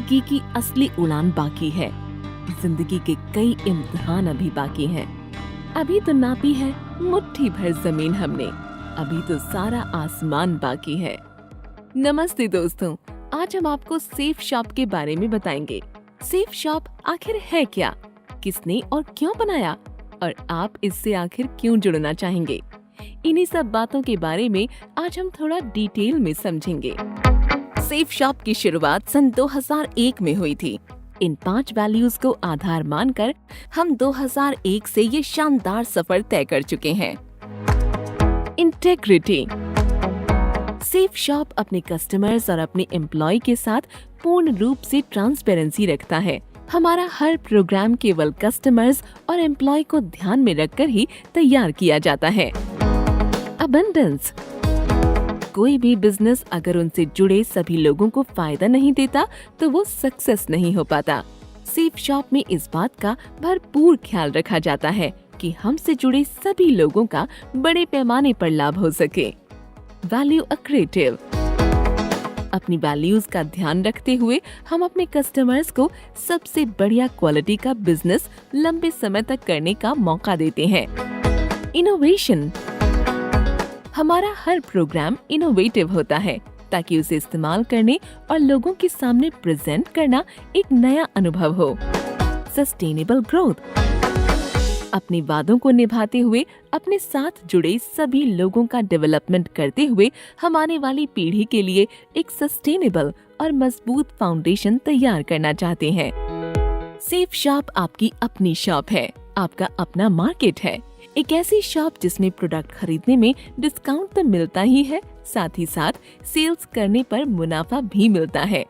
जिंदगी की असली उड़ान बाकी है। जिंदगी के कई इम्तिहान अभी बाकी हैं। अभी तो नापी है मुट्ठी भर जमीन हमने, अभी तो सारा आसमान बाकी है। नमस्ते दोस्तों, आज हम आपको सेफ शॉप के बारे में बताएंगे। सेफ शॉप आखिर है क्या, किसने और क्यों बनाया, और आप इससे आखिर क्यों जुड़ना चाहेंगे? इन्हीं सब बातों के बारे में आज हम थोड़ा डिटेल में समझेंगे। सेफ शॉप की शुरुआत सन 2001 में हुई थी। इन 5 वैल्यूज को आधार मानकर हम 2001 से ये शानदार सफर तय कर चुके हैं। इंटेग्रिटी। सेफ शॉप अपने कस्टमर्स और अपने एम्प्लॉय के साथ पूर्ण रूप से ट्रांसपेरेंसी रखता है। हमारा हर प्रोग्राम केवल कस्टमर्स और एम्प्लॉय को ध्यान में रखकर ही तैयार किया जाता है। अबंडेंस। कोई भी बिजनेस अगर उनसे जुड़े सभी लोगों को फायदा नहीं देता तो वो सक्सेस नहीं हो पाता। सेफ शॉप में इस बात का भरपूर ख्याल रखा जाता है कि हमसे जुड़े सभी लोगों का बड़े पैमाने पर लाभ हो सके। Value accretive. अपनी वैल्यूज का ध्यान रखते हुए हम अपने कस्टमर्स को सबसे बढ़िया क्वालिटी का बिजनेस लंबे समय तक करने का मौका देते हैं। इनोवेशन। हमारा हर प्रोग्राम इनोवेटिव होता है ताकि उसे इस्तेमाल करने और लोगों के सामने प्रेजेंट करना एक नया अनुभव हो। Sustainable growth. अपने वादों को निभाते हुए अपने साथ जुड़े सभी लोगों का डेवलपमेंट करते हुए हम आने वाली पीढ़ी के लिए एक सस्टेनेबल और मजबूत फाउंडेशन तैयार करना चाहते हैं। सेफ शॉप आपकी अपनी शॉप है, आपका अपना मार्केट है। एक ऐसी शॉप जिसमें प्रोडक्ट खरीदने में डिस्काउंट तो मिलता ही है, साथ ही साथ सेल्स करने पर मुनाफा भी मिलता है।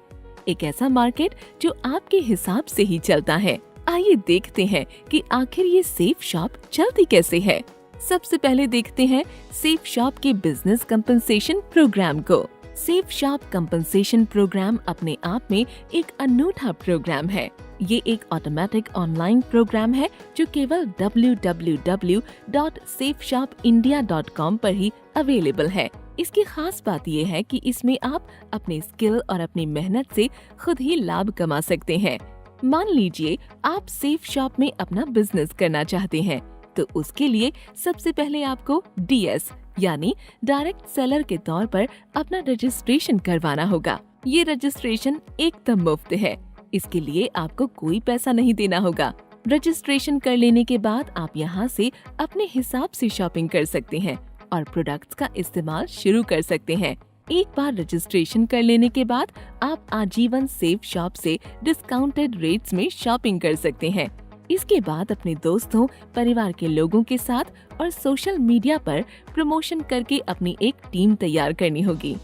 एक ऐसा मार्केट जो आपके हिसाब से ही चलता है। आइए देखते हैं कि आखिर ये सेफ शॉप चलती कैसे है। सबसे पहले देखते हैं सेफ शॉप के बिजनेस कंपनसेशन प्रोग्राम को। सेफ शॉप कंपनसेशन प्रोग्राम अपने आप में एक अनूठा प्रोग्राम है। ये एक ऑटोमेटिक ऑनलाइन प्रोग्राम है जो केवल www.safeshopindia.com पर ही अवेलेबल है। इसकी खास बात ये है कि इसमें आप अपने स्किल और अपनी मेहनत से खुद ही लाभ कमा सकते हैं। मान लीजिए आप सेफ शॉप में अपना बिजनेस करना चाहते हैं, तो उसके लिए सबसे पहले आपको DS यानी डायरेक्ट सेलर के तौर पर अपना रजिस्ट्रेशन करवाना होगा। ये रजिस्ट्रेशन एकदम मुफ्त है, इसके लिए आपको कोई पैसा नहीं देना होगा। रजिस्ट्रेशन कर लेने के बाद आप यहाँ से अपने हिसाब से शॉपिंग कर सकते हैं और प्रोडक्ट्स का इस्तेमाल शुरू कर सकते हैं। एक बार रजिस्ट्रेशन कर लेने के बाद आप आजीवन सेफ शॉप से डिस्काउंटेड रेट्स में शॉपिंग कर सकते हैं। इसके बाद अपने दोस्तों, परिवार के लोगों के साथ और सोशल मीडिया पर प्रमोशन करके अपनी एक टीम तैयार करनी होगी।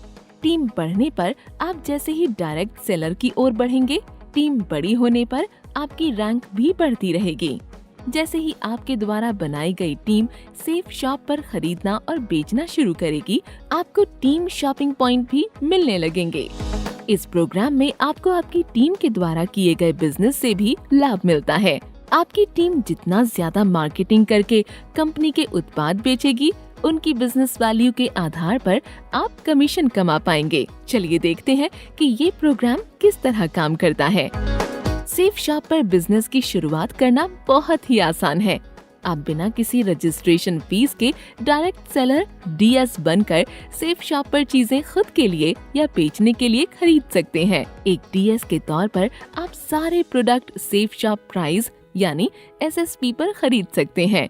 टीम बढ़ने पर आप जैसे ही डायरेक्ट सेलर की ओर बढ़ेंगे, टीम बड़ी होने पर आपकी रैंक भी बढ़ती रहेगी। जैसे ही आपके द्वारा बनाई गई टीम सेफ शॉप पर खरीदना और बेचना शुरू करेगी, आपको टीम शॉपिंग पॉइंट भी मिलने लगेंगे। इस प्रोग्राम में आपको आपकी टीम के द्वारा किए गए बिजनेस से भी लाभ मिलता है। आपकी टीम जितना ज्यादा मार्केटिंग करके कंपनी के उत्पाद बेचेगी, उनकी बिजनेस वैल्यू के आधार पर आप कमीशन कमा पाएंगे। चलिए देखते हैं कि ये प्रोग्राम किस तरह काम करता है। सेफ शॉप पर बिजनेस की शुरुआत करना बहुत ही आसान है। आप बिना किसी रजिस्ट्रेशन फीस के डायरेक्ट सेलर DS बनकर सेफ शॉप पर चीजें खुद के लिए या बेचने के लिए खरीद सकते हैं। एक DS के तौर पर आप सारे प्रोडक्ट सेफ शॉप प्राइस यानी SSP पर खरीद सकते हैं।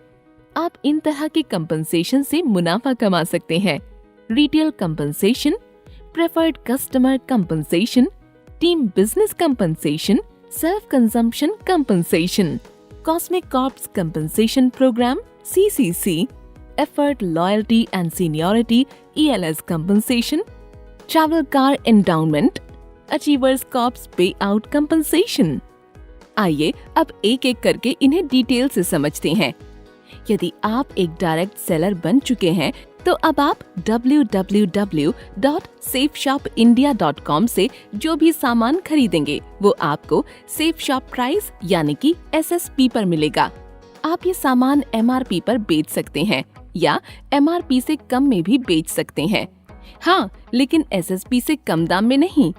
आप इन तरह के कंपनसेशन से मुनाफा कमा सकते हैं। Retail compensation, preferred customer compensation, team business compensation, self consumption compensation, cosmic corps compensation program CCC, effort loyalty and seniority ELS compensation, travel car endowment, achievers corps pay out compensation. आइए अब एक एक करके इन्हें डिटेल से समझते हैं। यदि आप एक डायरेक्ट सेलर बन चुके हैं तो अब आप www.safeshopindia.com से जो भी सामान खरीदेंगे वो आपको सेफ शॉप प्राइस यानी कि SSP पर मिलेगा। आप ये सामान MRP पर बेच सकते हैं या MRP से कम में भी बेच सकते हैं। हाँ, लेकिन SSP से कम दाम में नहीं।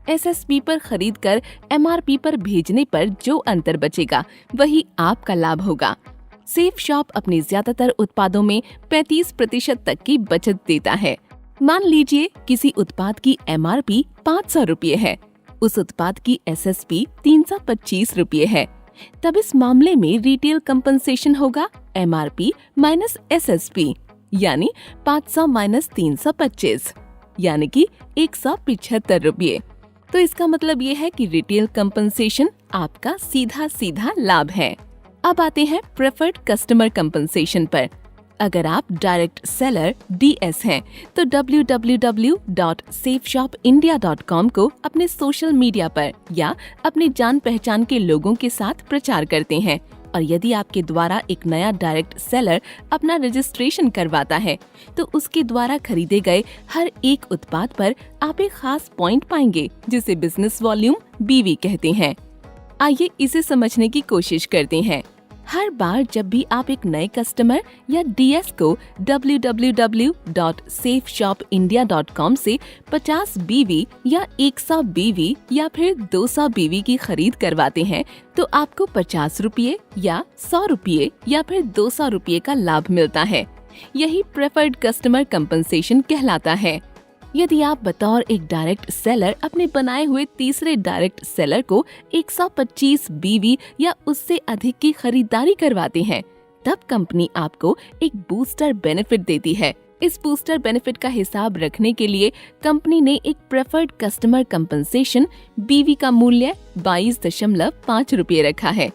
एसएसपी पर खरीद कर एमआरपी पर भेजने पर जो अंतर बचेगा वही आपका लाभ होगा। सेफ शॉप अपने ज्यादातर उत्पादों में 35% तक की बचत देता है। मान लीजिए किसी उत्पाद की एमआरपी 500 रुपये है, उस उत्पाद की एसएसपी 325 रुपये है, तब इस मामले में रिटेल कंपनसेशन होगा एमआरपी माइनस एसएसपी, यानी 500 माइनस 325, यानी कि 175 रुपये। तो इसका मतलब ये है कि रिटेल कंपनसेशन आपका सीधा सीधा लाभ है। अब आते हैं प्रेफर्ड कस्टमर कंपनसेशन पर। अगर आप डायरेक्ट सेलर डीएस हैं, तो www.safeshopindia.com को अपने सोशल मीडिया पर या अपने जान पहचान के लोगों के साथ प्रचार करते हैं, और यदि आपके द्वारा एक नया डायरेक्ट सेलर अपना रजिस्ट्रेशन करवाता है, तो उसके द्वारा खरीदे गए हर एक उत्पाद पर आप एक खास पॉइंट पाएंगे, जिसे बिजनेस वॉल्यूम बीवी कहते हैं। आइए इसे समझने की कोशिश करते हैं। हर बार जब भी आप एक नए कस्टमर या डीएस को www.safeshopindia.com से 50 बीवी या 100 बीवी या फिर 200 बीवी की खरीद करवाते हैं, तो आपको 50 रुपये या 100 रुपये या फिर 200 रुपये का लाभ मिलता है। यही प्रेफर्ड कस्टमर कंपनसेशन कहलाता है। यदि आप बतौर एक डायरेक्ट सेलर अपने बनाए हुए तीसरे डायरेक्ट सेलर को 125 बीवी या उससे अधिक की खरीदारी करवाते हैं, तब कंपनी आपको एक बूस्टर बेनिफिट देती है। इस बूस्टर बेनिफिट का हिसाब रखने के लिए कंपनी ने एक प्रेफर्ड कस्टमर कंपनसेशन बीवी का मूल्य 22.5 रुपये रखा है।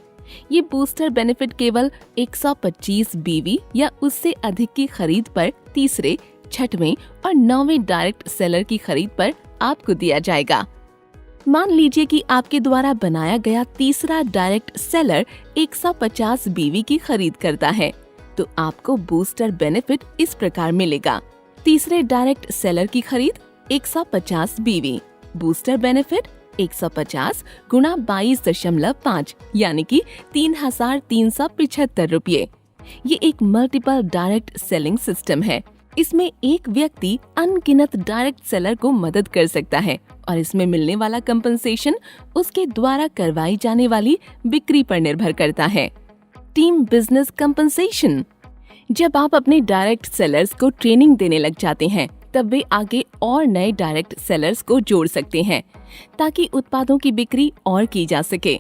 ये बूस्टर बेनिफिट केवल 125 बीवी या उससे अधिक की खरीद पर तीसरे, छठवें और 9वें डायरेक्ट सेलर की खरीद पर आपको दिया जाएगा। मान लीजिए कि आपके द्वारा बनाया गया तीसरा डायरेक्ट सेलर 150 बीवी की खरीद करता है, तो आपको बूस्टर बेनिफिट इस प्रकार मिलेगा। तीसरे डायरेक्ट सेलर की खरीद 150 बीवी, बूस्टर बेनिफिट 150 गुणा 22.5 यानी कि 3,375 रुपये। ये एक मल्टीपल डायरेक्ट सेलिंग सिस्टम है। इसमें एक व्यक्ति अनगिनत डायरेक्ट सेलर को मदद कर सकता है, और इसमें मिलने वाला कंपनसेशन उसके द्वारा करवाई जाने वाली बिक्री पर निर्भर करता है। Team business compensation. जब आप अपने डायरेक्ट सेलर्स को ट्रेनिंग देने लग जाते हैं, तब वे आगे और नए डायरेक्ट सेलर्स को जोड़ सकते हैं, ताकि उत्पादों की बिक्री और की जा सके,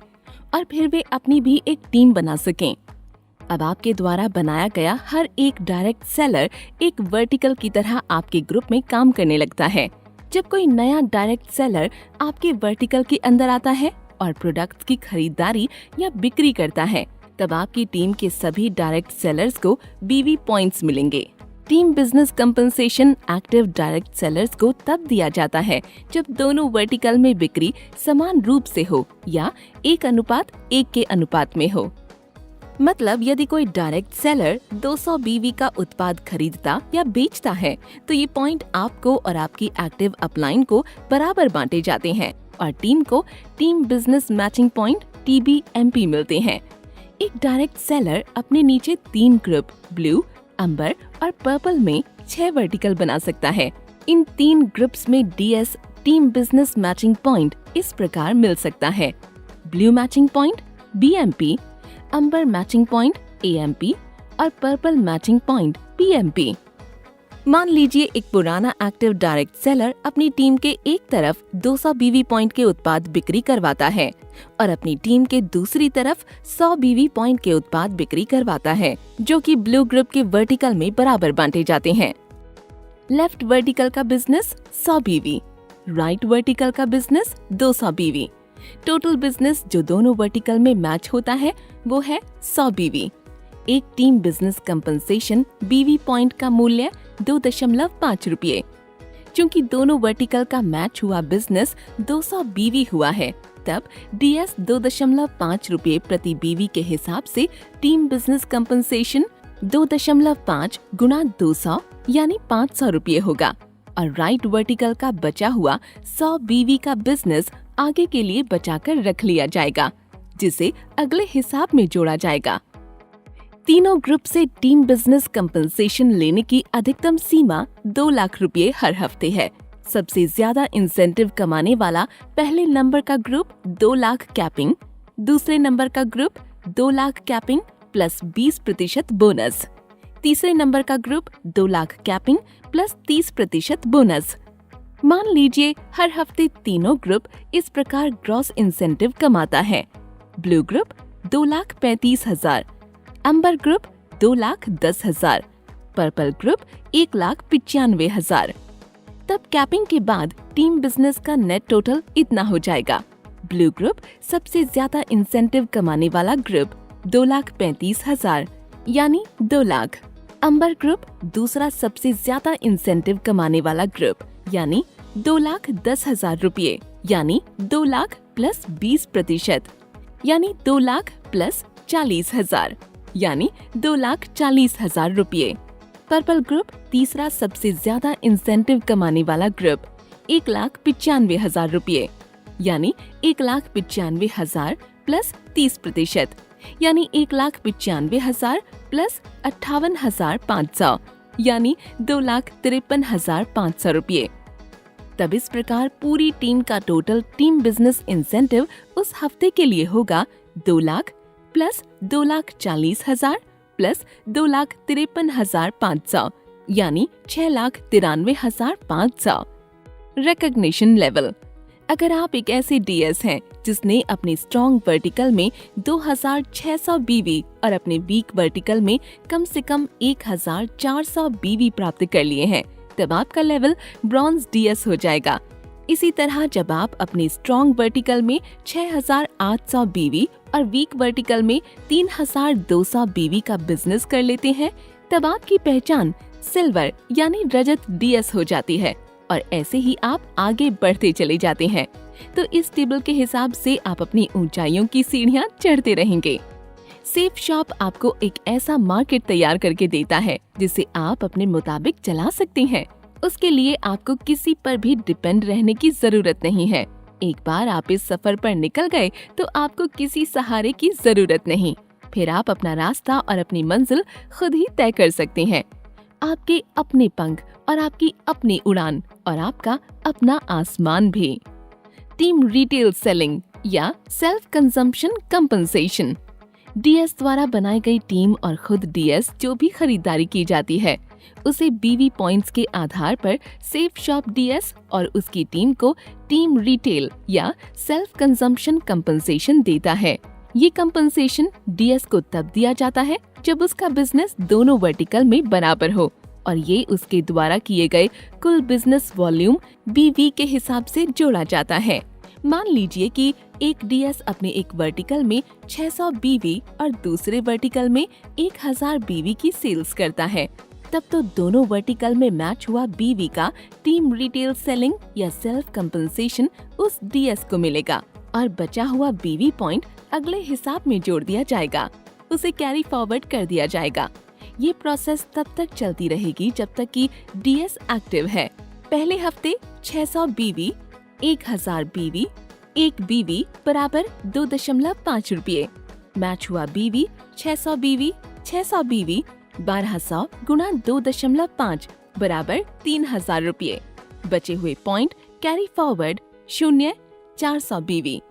और फिर वे अपनी भी एक टीम बना सकें। अब आपके द्वारा बनाया गया हर एक डायरेक्ट सेलर एक वर्टिकल की तरह आपके ग्रुप में काम करने लगता है। जब कोई नया डायरेक्ट सेलर आपके वर्टिकल के अंदर आता है और प्रोडक्ट्स की खरीदारी या बिक्री करता है, तब आपकी टीम के सभी डायरेक्ट सेलर्स को बीवी पॉइंट्स मिलेंगे। Team business compensation active direct sellers को तब दिया जाता है जब दोनों वर्टिकल में बिक्री समान रूप से हो या 1:1 के अनुपात में हो। मतलब यदि कोई डायरेक्ट सेलर 200 बीवी का उत्पाद खरीदता या बेचता है, तो ये पॉइंट आपको और आपकी एक्टिव अपलाइन को बराबर बांटे जाते हैं, और टीम को team business matching point TBMP मिलते हैं। एक डायरेक्ट सेलर अपने नीचे 3 ग्रुप ब्लू, अंबर और पर्पल में 6 वर्टिकल बना सकता है। इन 3 ग्रुप्स में DS team business matching point इस प्रकार मिल सकता है: ब्लू मैचिंग पॉइंट BMP, अंबर मैचिंग पॉइंट AMP और पर्पल मैचिंग पॉइंट PMP। मान लीजिए एक पुराना एक्टिव डायरेक्ट सेलर अपनी टीम के एक तरफ 200 बीवी पॉइंट के उत्पाद बिक्री करवाता है और अपनी टीम के दूसरी तरफ 100 बीवी पॉइंट के उत्पाद बिक्री करवाता है, जो कि ब्लू ग्रुप के वर्टिकल में बराबर बांटे जाते हैं। लेफ्ट वर्टिकल का बिजनेस 100 बीवी, राइट वर्टिकल का बिजनेस 200 बीवी। टोटल बिजनेस जो दोनों वर्टिकल में मैच होता है वो है 100 बीवी। एक टीम बिजनेस कंपनसेशन बीवी पॉइंट का मूल्य 2.5 रुपये। चूँकि दोनों वर्टिकल का मैच हुआ बिजनेस 200 बीवी हुआ है, तब DS 2.5 रुपये प्रति बीवी के हिसाब से टीम बिजनेस कंपनसेशन 2.5 गुणा 200 यानी 500 रुपये होगा, और राइट वर्टिकल का बचा हुआ 100 बीवी का बिजनेस आगे के लिए बचाकर रख लिया जाएगा, जिसे अगले हिसाब में जोड़ा जाएगा। तीनों ग्रुप से टीम बिजनेस कंपनसेशन लेने की अधिकतम सीमा 2 लाख रुपए हर हफ्ते है। सबसे ज्यादा इंसेंटिव कमाने वाला पहले नंबर का ग्रुप 2 लाख कैपिंग, दूसरे नंबर का group 2 lakh capping plus 20% bonus, तीसरे नंबर का group 2 lakh capping plus 30% bonus. मान लीजिए हर हफ्ते तीनों ग्रुप इस प्रकार ग्रॉस इंसेंटिव कमाता है। ब्लू ग्रुप 2,35,000, अंबर ग्रुप 2,10,000, पर्पल ग्रुप 1,95,000। तब कैपिंग के बाद टीम बिजनेस का नेट टोटल इतना हो जाएगा। ब्लू ग्रुप सबसे ज्यादा इंसेंटिव कमाने वाला ग्रुप 2,35,000 यानी 2 लाख। अंबर ग्रुप दूसरा सबसे ज्यादा इंसेंटिव कमाने वाला ग्रुप यानी 2,10,000 रुपये यानी 2 लाख प्लस 20% यानी 2 लाख प्लस 40,000 यानी 2,40,000 रुपये। पर्पल ग्रुप तीसरा सबसे ज्यादा इंसेंटिव कमाने वाला ग्रुप 1,95,000 रुपये यानी 1,95,000 प्लस 30% यानी 1,95,000 प्लस 58,500 यानी 2,53,500 रुपये। तब इस प्रकार पूरी टीम का टोटल टीम बिजनेस इंसेंटिव उस हफ्ते के लिए होगा 2 लाख प्लस 2,40,000 प्लस 2,53,500 यानी 6,93,500। Recognition level. अगर आप एक ऐसे डीएस हैं जिसने अपने स्ट्रॉन्ग वर्टिकल में 2,600 बीवी और अपने वीक वर्टिकल में कम से कम 1,400 बीवी प्राप्त कर लिए हैं, तब आपका लेवल ब्रॉन्ज डीएस हो जाएगा। इसी तरह जब आप अपने स्ट्रॉन्ग वर्टिकल में 6,800 बीवी और वीक वर्टिकल में 3,200 बीवी का बिजनेस कर लेते हैं, तब आपकी पहचान सिल्वर यानी रजत डीएस हो जाती है और ऐसे ही आप आगे बढ़ते चले जाते हैं। तो इस टेबल के हिसाब से आप अपनी ऊंचाइयों की सीढ़ियां चढ़ते रहेंगे। सेफ शॉप आपको एक ऐसा मार्केट तैयार करके देता है जिसे आप अपने मुताबिक चला सकते हैं। उसके लिए आपको किसी पर भी डिपेंड रहने की जरूरत नहीं है। एक बार आप इस सफर पर निकल गए तो आपको किसी सहारे की जरूरत नहीं। फिर आप अपना रास्ता और अपनी मंजिल खुद ही तय कर सकते हैं। आपके अपने पंख और आपकी अपनी उड़ान और आपका अपना आसमान भी। टीम रिटेल सेलिंग या सेल्फ कंजम्पशन कंपनसेशन। डीएस द्वारा बनाई गई टीम और खुद डीएस जो भी खरीदारी की जाती है उसे बीवी पॉइंट्स के आधार पर सेफ शॉप डीएस और उसकी टीम को टीम रिटेल या सेल्फ कंजम्पशन कंपनसेशन देता है। ये कंपनसेशन डीएस को तब दिया जाता है जब उसका बिजनेस दोनों वर्टिकल में बराबर हो और ये उसके द्वारा किए गए कुल बिजनेस वॉल्यूम बीवी के हिसाब से जोड़ा जाता है। मान लीजिए कि एक डीएस अपने एक वर्टिकल में 600 बीवी और दूसरे वर्टिकल में 1,000 बीवी की सेल्स करता है, तब तो दोनों वर्टिकल में मैच हुआ बीवी का टीम रिटेल सेलिंग या सेल्फ कंपनसेशन उस डीएस को मिलेगा और बचा हुआ बीवी पॉइंट अगले हिसाब में जोड़ दिया जाएगा, उसे कैरी फॉरवर्ड कर दिया जाएगा। ये प्रोसेस तब तक चलती रहेगी जब तक कि डीएस एक्टिव है। पहले हफ्ते 600 बीवी, 1,000 बीवी, 1 बीवी बराबर 2.5 रुपये। मैच हुआ बीवी 600 बीवी, 600 बीवी 1200 गुणा 2.5 बराबर 3,000 रुपये। बचे हुए पॉइंट कैरी फॉरवर्ड 400 बीवी।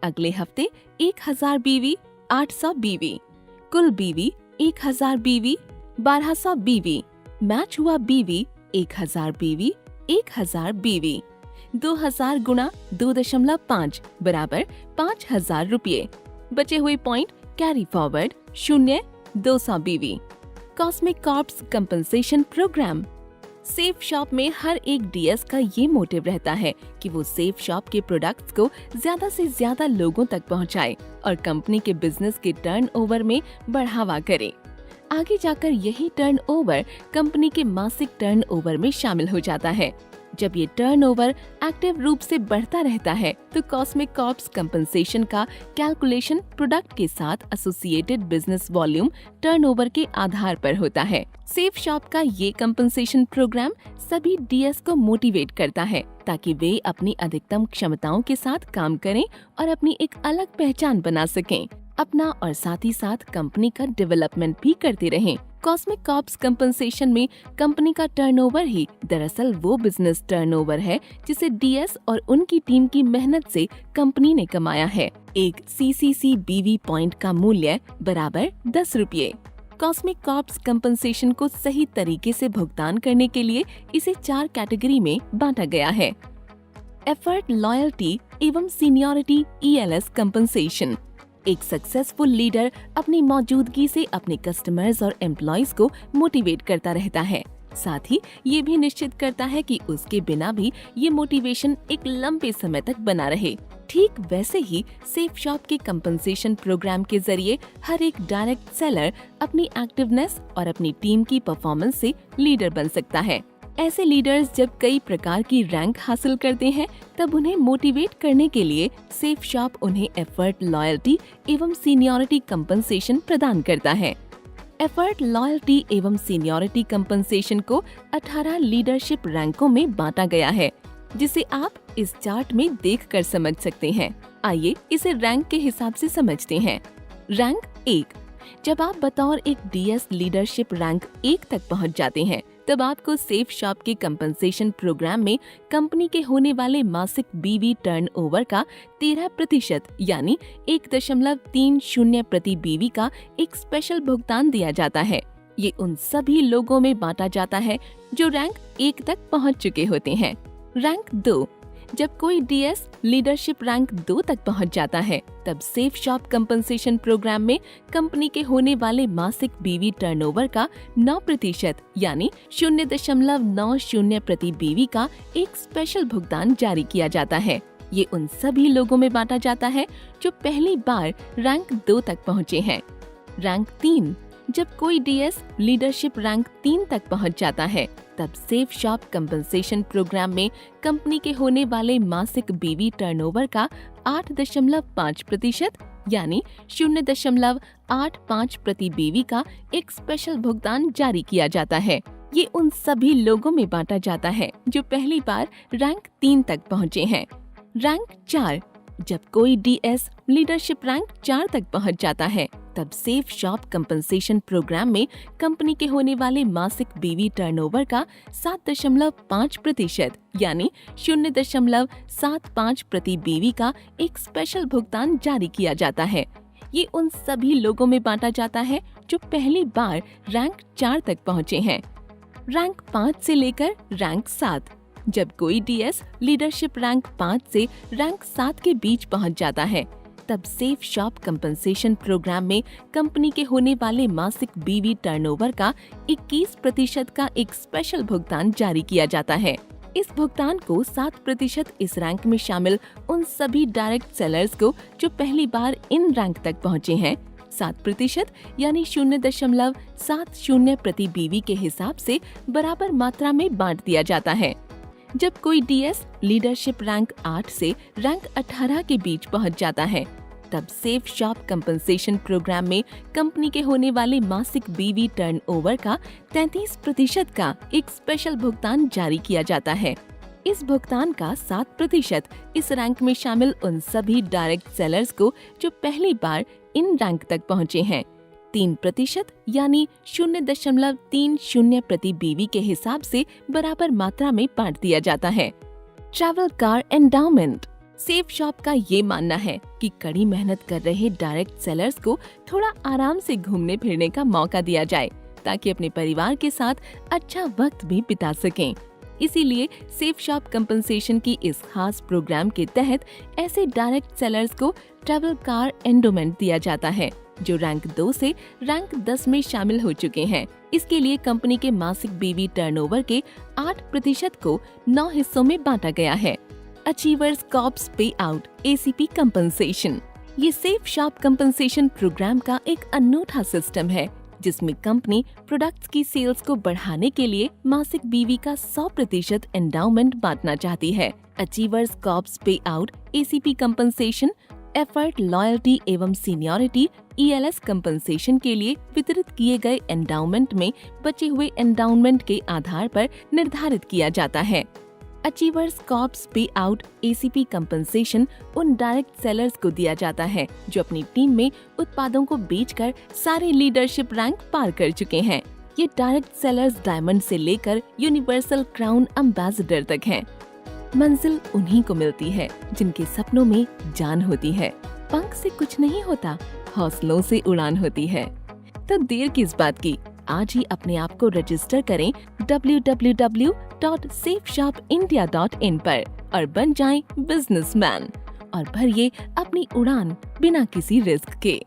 अगले हफ्ते 1,000 बीवी, 800 बीवी, कुल बीवी 1,000 बीवी, 1200 बीवी। मैच हुआ बीवी 1,000 बीवी, 1,000 बीवी। 2,000 गुणा 2.5 बराबर 5,000 रुपये। बचे हुए point carry forward 200 BV. Cosmic corps compensation program. Safe shop में हर एक डीएस का ये मोटिव रहता है कि वो सेफ शॉप के प्रोडक्ट्स को ज्यादा से ज्यादा लोगों तक पहुंचाए और कंपनी के बिजनेस के टर्नओवर में बढ़ावा करे। आगे जाकर यही टर्नओवर कंपनी के मासिक टर्नओवर में शामिल हो जाता है। जब ये टर्नओवर एक्टिव रूप से बढ़ता रहता है तो कॉस्मिक कॉर्प्स कंपनसेशन का कैलकुलेशन प्रोडक्ट के साथ एसोसिएटेड बिजनेस वॉल्यूम टर्नओवर के आधार पर होता है। सेफ शॉप का ये कंपनसेशन प्रोग्राम सभी डीएस को मोटिवेट करता है ताकि वे अपनी अधिकतम क्षमताओं के साथ काम करें और अपनी एक अलग पहचान बना सकें। अपना और साथ ही साथ कंपनी का डेवलपमेंट भी करते रहें। कॉस्मिक कॉर्प्स कंपनसेशन में कंपनी का टर्नओवर ही दरअसल वो बिजनेस टर्नओवर है जिसे डीएस और उनकी टीम की मेहनत से कंपनी ने कमाया है। एक CCC BV पॉइंट का मूल्य बराबर 10 रुपये। कॉस्मिक कॉर्प्स कंपनसेशन को सही तरीके से भुगतान करने के लिए इसे 4 कैटेगरी में बांटा गया है। एफर्ट, लॉयल्टी एवं सीनियरिटी ELS कंपनसेशन। एक सक्सेसफुल लीडर अपनी मौजूदगी से अपने कस्टमर्स और एम्प्लॉइज को मोटिवेट करता रहता है, साथ ही ये भी निश्चित करता है कि उसके बिना भी ये मोटिवेशन एक लंबे समय तक बना रहे। ठीक वैसे ही सेफ शॉप के कंपनसेशन प्रोग्राम के जरिए हर एक डायरेक्ट सेलर अपनी एक्टिवनेस और अपनी टीम की परफॉर्मेंस से लीडर बन सकता है। ऐसे लीडर्स जब कई प्रकार की रैंक हासिल करते हैं तब उन्हें मोटिवेट करने के लिए सेफ शॉप उन्हें एफर्ट, लॉयल्टी एवं सीनियरिटी कंपनसेशन प्रदान करता है। एफर्ट, लॉयल्टी एवं सीनियरिटी कंपनसेशन को 18 लीडरशिप रैंकों में बांटा गया है, जिसे आप इस चार्ट में देखकर समझ सकते हैं। आइए इसे रैंक के हिसाब से समझते हैं। रैंक 1। जब आप बतौर एक डीएस लीडरशिप रैंक 1 तक पहुंच जाते हैं तब आपको सेफ शॉप के कंपनसेशन प्रोग्राम में कंपनी के होने वाले मासिक BV टर्नओवर का 13% यानी 1.30 प्रति BV का एक स्पेशल भुगतान दिया जाता है। ये उन सभी लोगों में बांटा जाता है जो रैंक 1 तक पहुंच चुके होते हैं। रैंक 2। जब कोई डीएस लीडरशिप रैंक 2 तक पहुंच जाता है तब सेफ शॉप कंपनसेशन प्रोग्राम में कंपनी के होने वाले मासिक BV टर्नओवर का 9% यानी 0.90 प्रति BV का एक स्पेशल भुगतान जारी किया जाता है। ये उन सभी लोगों में बांटा जाता है जो पहली बार रैंक 2 तक पहुँचे हैं। रैंक 3। जब कोई डीएस लीडरशिप रैंक 3 तक पहुंच जाता है तब सेफ शॉप कंपनसेशन प्रोग्राम में कंपनी के होने वाले मासिक BV टर्नओवर का 8.5% यानी 0.85 प्रति BV का एक स्पेशल भुगतान जारी किया जाता है। ये उन सभी लोगों में बांटा जाता है जो पहली बार रैंक 3 तक पहुंचे हैं। रैंक 4। जब कोई डीएस लीडरशिप रैंक 4 तक पहुंच जाता है तब सेफ शॉप कंपनसेशन प्रोग्राम में कंपनी के होने वाले मासिक BV टर्नओवर का 7.5% यानी 0.75 प्रति BV का एक स्पेशल भुगतान जारी किया जाता है। ये उन सभी लोगों में बांटा जाता है जो पहली बार रैंक 4 तक पहुंचे हैं। रैंक 5 से लेकर रैंक 7। जब कोई डीएस लीडरशिप रैंक 5 से रैंक 7 के बीच पहुंच जाता है तब सेफ शॉप कंपनसेशन प्रोग्राम में कंपनी के होने वाले मासिक BV टर्नओवर का 21% का एक स्पेशल भुगतान जारी किया जाता है। इस भुगतान को 7% इस रैंक में शामिल उन सभी डायरेक्ट सेलर्स को जो पहली बार इन रैंक तक पहुंचे हैं 7% यानी 0.70 प्रति BV के हिसाब से बराबर मात्रा में बांट दिया जाता है। जब कोई डीएस लीडरशिप रैंक 8 से रैंक 18 के बीच पहुंच जाता है तब सेफ शॉप कंपनसेशन प्रोग्राम में कंपनी के होने वाले मासिक BV टर्नओवर का 33% का एक स्पेशल भुगतान जारी किया जाता है। इस भुगतान का 7% इस रैंक में शामिल उन सभी डायरेक्ट सेलर्स को जो पहली बार इन रैंक तक पहुंचे हैं 3% यानी 0.30 प्रति BV के हिसाब से बराबर मात्रा में बांट दिया जाता है। Travel car endowment. Safe shop का ये मानना है कि कड़ी मेहनत कर रहे डायरेक्ट सेलर्स को थोड़ा आराम से घूमने फिरने का मौका दिया जाए ताकि अपने परिवार के साथ अच्छा वक्त भी बिता सकें। इसीलिए सेफ शॉप कंपनसेशन की इस खास प्रोग्राम के तहत ऐसे डायरेक्ट सेलर्स को ट्रैवल कार एंडोमेंट दिया जाता है जो रैंक 2 से रैंक 10 में शामिल हो चुके हैं। इसके लिए कंपनी के मासिक BV टर्नओवर के 8% को 9 हिस्सों में बांटा गया है। Achievers corps pay out ACP compensation. ये सेफ शॉप कंपनसेशन प्रोग्राम का एक अनूठा सिस्टम है जिसमें कंपनी प्रोडक्ट्स की सेल्स को बढ़ाने के लिए मासिक BV का 100% एंडाउमेंट बांटना चाहती है। Achievers corps pay out ACP compensation effort, loyalty एवं सीनियरिटी ELS कंपनसेशन के लिए वितरित किए गए एंडाउमेंट में बचे हुए एंडाउमेंट के आधार पर निर्धारित किया जाता है। Achievers corps pay out ACP compensation उन डायरेक्ट सेलर्स को दिया जाता है जो अपनी टीम में उत्पादों को बेचकर सारे लीडरशिप रैंक पार कर चुके हैं। ये डायरेक्ट सेलर्स डायमंड से लेकर यूनिवर्सल क्राउन एम्बेसडर तक हैं। मंजिल उन्हीं को मिलती है जिनके सपनों में जान होती है। पंख से कुछ नहीं होता, हौसलों से उड़ान होती है। तो देर किस बात की, आज ही अपने आप को रजिस्टर करें www.safeshopindia.in पर और बन जाएं बिजनेसमैन और भरिए अपनी उड़ान बिना किसी रिस्क के।